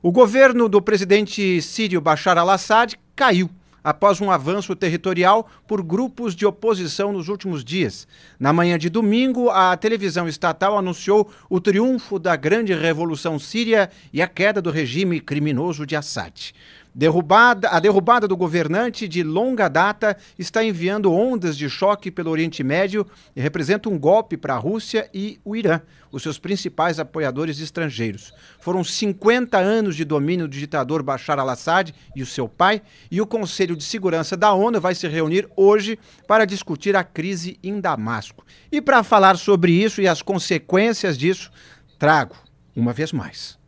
O governo do presidente sírio Bashar al-Assad caiu após um avanço territorial por grupos de oposição nos últimos dias. Na manhã de domingo, a televisão estatal anunciou o triunfo da grande revolução síria e a queda do regime criminoso de Assad. A derrubada do governante de longa data está enviando ondas de choque pelo Oriente Médio e representa um golpe para a Rússia e o Irã, os seus principais apoiadores estrangeiros. Foram 50 anos de domínio do ditador Bashar al-Assad e o seu pai, e o Conselho de Segurança da ONU vai se reunir hoje para discutir a crise em Damasco. E para falar sobre isso e as consequências disso, trago, uma vez mais,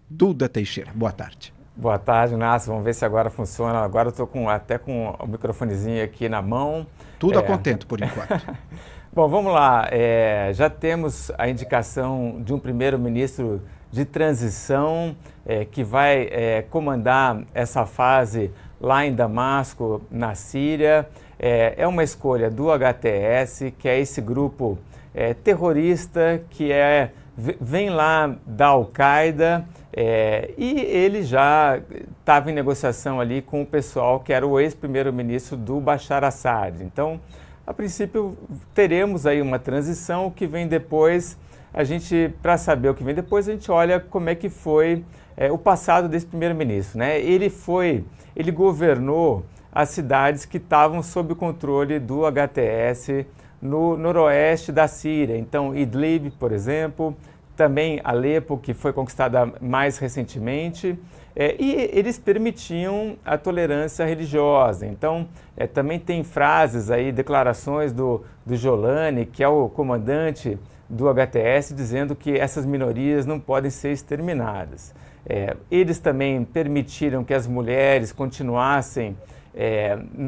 Duda Teixeira. Boa tarde. Boa tarde, Inácio. Vamos ver se agora funciona. Agora eu estou até com o microfonezinho aqui na mão. Tudo a contento, por enquanto. Bom, vamos lá. Já temos a indicação de um primeiro-ministro de transição que vai comandar essa fase lá em Damasco, na Síria. É uma escolha do HTS, que é esse grupo terrorista que vem lá da Al-Qaeda. E ele já estava em negociação ali com o pessoal que era o ex-primeiro-ministro do Bashar Assad. Então, a princípio, teremos aí uma transição. O que vem depois, para saber o que vem depois, a gente olha como é que foi o passado desse primeiro-ministro, né? Ele governou as cidades que estavam sob o controle do HTS no noroeste da Síria. Então, Idlib, por exemplo, também Alepo, que foi conquistada mais recentemente, e eles permitiam a tolerância religiosa. Então, também tem frases aí, declarações do Jolani, que é o comandante do HTS, dizendo que essas minorias não podem ser exterminadas. Eles também permitiram que as mulheres continuassem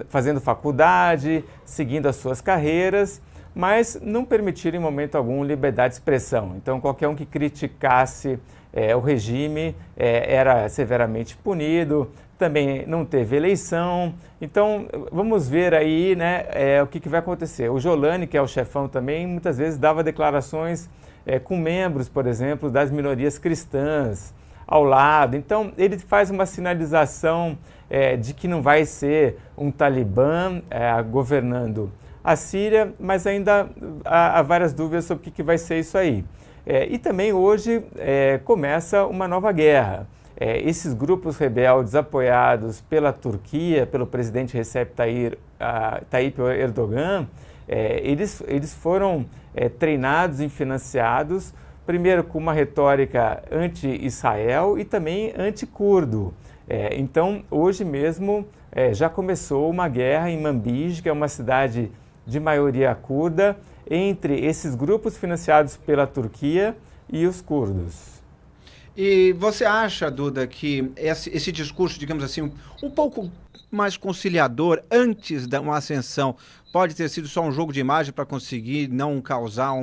fazendo faculdade, seguindo as suas carreiras, mas não permitiram em momento algum liberdade de expressão. Então, qualquer um que criticasse o regime era severamente punido, também não teve eleição. Então, vamos ver aí, né, o que vai acontecer. O Jolani, que é o chefão também, muitas vezes dava declarações com membros, por exemplo, das minorias cristãs ao lado. Então, ele faz uma sinalização de que não vai ser um Talibã governando a Síria, mas ainda há várias dúvidas sobre o que vai ser isso aí. E também hoje começa uma nova guerra. Esses grupos rebeldes apoiados pela Turquia, pelo presidente Recep Tayyip Erdogan, eles foram treinados e financiados, primeiro com uma retórica anti-Israel e também anti-curdo. Então, hoje mesmo já começou uma guerra em Manbij, que é uma cidade de maioria curda, entre esses grupos financiados pela Turquia e os curdos. E você acha, Duda, que esse discurso, digamos assim, um pouco mais conciliador antes de uma ascensão pode ter sido só um jogo de imagem para conseguir não causar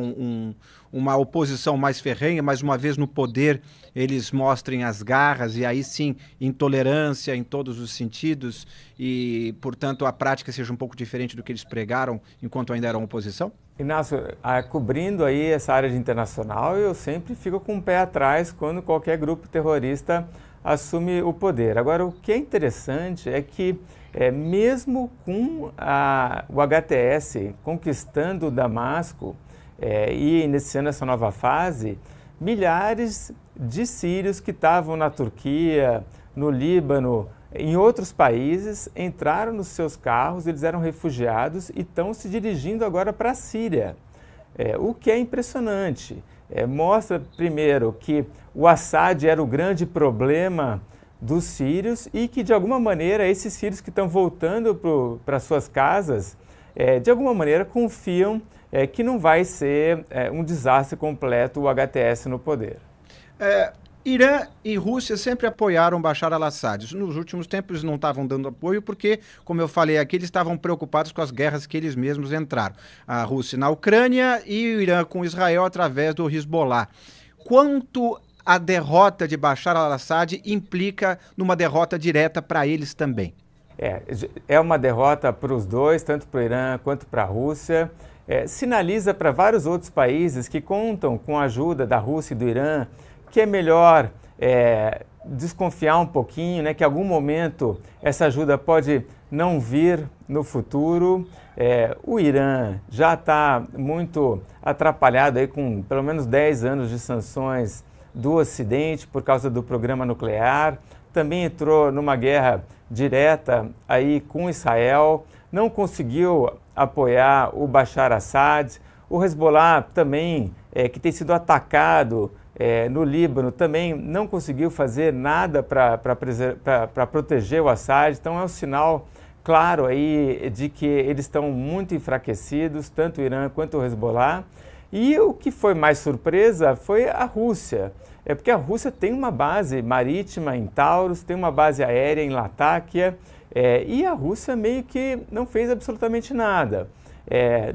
uma oposição mais ferrenha, mas uma vez no poder eles mostrem as garras e aí sim intolerância em todos os sentidos e, portanto, a prática seja um pouco diferente do que eles pregaram enquanto ainda eram oposição? Inácio, cobrindo aí essa área de internacional, eu sempre fico com o pé atrás quando qualquer grupo terrorista assume o poder. Agora, o que é interessante é que, mesmo com o HTS conquistando Damasco e iniciando essa nova fase, milhares de sírios que estavam na Turquia, no Líbano, em outros países, entraram nos seus carros, eles eram refugiados e estão se dirigindo agora para a Síria. O que é impressionante. Mostra, primeiro, que o Assad era o grande problema dos sírios e que, de alguma maneira, esses sírios que estão voltando para suas casas, de alguma maneira, confiam que não vai ser um desastre completo o HTS no poder. Irã e Rússia sempre apoiaram Bashar al-Assad. Nos últimos tempos eles não estavam dando apoio porque, como eu falei aqui, eles estavam preocupados com as guerras que eles mesmos entraram. A Rússia na Ucrânia e o Irã com Israel através do Hezbollah. Quanto a derrota de Bashar al-Assad implica numa derrota direta para eles também? É uma derrota para os dois, tanto para o Irã quanto para a Rússia. Sinaliza para vários outros países que contam com a ajuda da Rússia e do Irã que é melhor desconfiar um pouquinho, né, que em algum momento essa ajuda pode não vir no futuro. O Irã já está muito atrapalhado aí com pelo menos 10 anos de sanções do Ocidente por causa do programa nuclear. Também entrou numa guerra direta aí com Israel, não conseguiu apoiar o Bashar Assad. O Hezbollah também, que tem sido atacado no Líbano, também não conseguiu fazer nada para proteger o Assad. Então é um sinal claro aí de que eles estão muito enfraquecidos, tanto o Irã quanto o Hezbollah. E o que foi mais surpresa foi a Rússia. Porque a Rússia tem uma base marítima em Taurus, tem uma base aérea em Latáquia, e a Rússia meio que não fez absolutamente nada.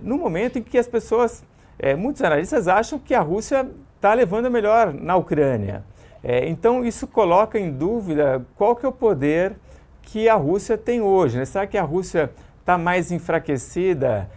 No momento em que as pessoas, muitos analistas acham que a Rússia está levando a melhor na Ucrânia. Então isso coloca em dúvida qual que é o poder que a Rússia tem hoje, né? Será que a Rússia está mais enfraquecida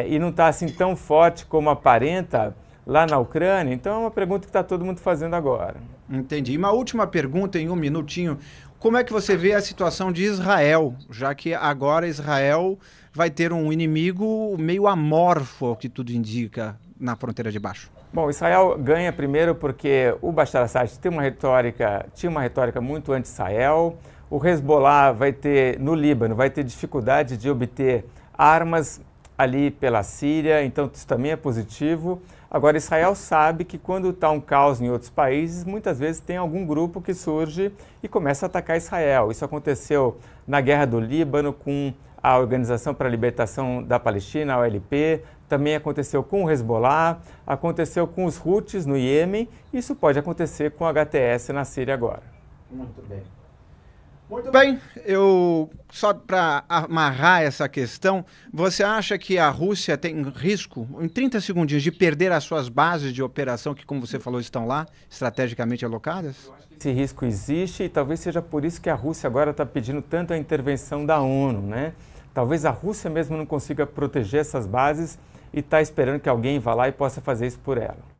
e não está assim tão forte como aparenta lá na Ucrânia? Então é uma pergunta que está todo mundo fazendo agora. Entendi. E uma última pergunta em um minutinho. Como é que você vê a situação de Israel, já que agora Israel vai ter um inimigo meio amorfo, ao que tudo indica, na fronteira de baixo? Bom, Israel ganha primeiro porque o Bashar Assad tinha uma retórica muito anti-Israel. O Hezbollah vai ter, no Líbano, vai ter dificuldade de obter armas ali pela Síria, então isso também é positivo. Agora, Israel sabe que quando está um caos em outros países, muitas vezes tem algum grupo que surge e começa a atacar Israel. Isso aconteceu na Guerra do Líbano com a Organização para a Libertação da Palestina, a OLP, também aconteceu com o Hezbollah, aconteceu com os Houthis no Iêmen, e isso pode acontecer com o HTS na Síria agora. Muito bem. Muito bem, só para amarrar essa questão, você acha que a Rússia tem risco, em 30 segundinhos, de perder as suas bases de operação que, como você falou, estão lá, estrategicamente alocadas? Esse risco existe e talvez seja por isso que a Rússia agora está pedindo tanto a intervenção da ONU, né? Talvez a Rússia mesmo não consiga proteger essas bases e está esperando que alguém vá lá e possa fazer isso por ela.